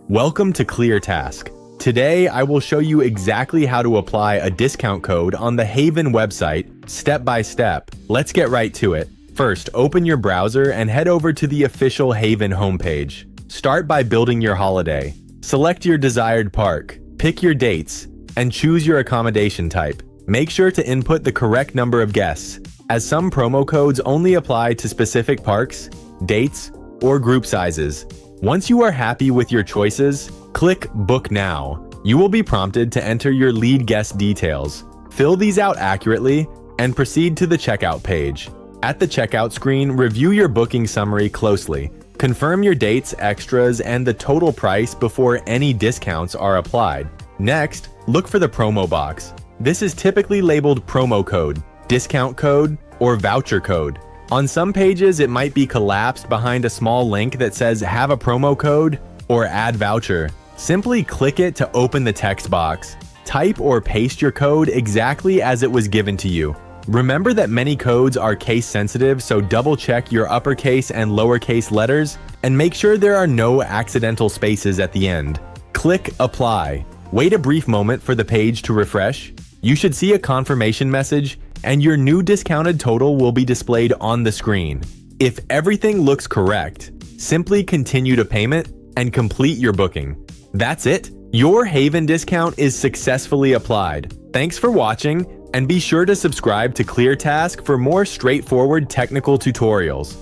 Welcome to ClearTask. Today, I will show you exactly how to apply a discount code on the Haven website, step by step. Let's get right to it. First, open your browser and head over to the official Haven homepage. Start by building your holiday. Select your desired park, pick your dates, and choose your accommodation type. Make sure to input the correct number of guests, as some promo codes only apply to specific parks, dates, or group sizes. Once you are happy with your choices, click Book Now. You will be prompted to enter your lead guest details. Fill these out accurately and proceed to the checkout page. At the checkout screen, review your booking summary closely. Confirm your dates, extras, and the total price before any discounts are applied. Next, look for the promo box. This is typically labeled promo code, discount code, or voucher code. On some pages, it might be collapsed behind a small link that says have a promo code or add voucher. Simply click it to open the text box. Type or paste your code exactly as it was given to you. Remember that many codes are case sensitive, so double check your uppercase and lowercase letters and make sure there are no accidental spaces at the end. Click Apply. Wait a brief moment for the page to refresh. You should see a confirmation message and your new discounted total will be displayed on the screen. If everything looks correct, simply continue to payment and complete your booking. That's it. Your Haven discount is successfully applied. Thanks for watching, and be sure to subscribe to ClearTask for more straightforward technical tutorials.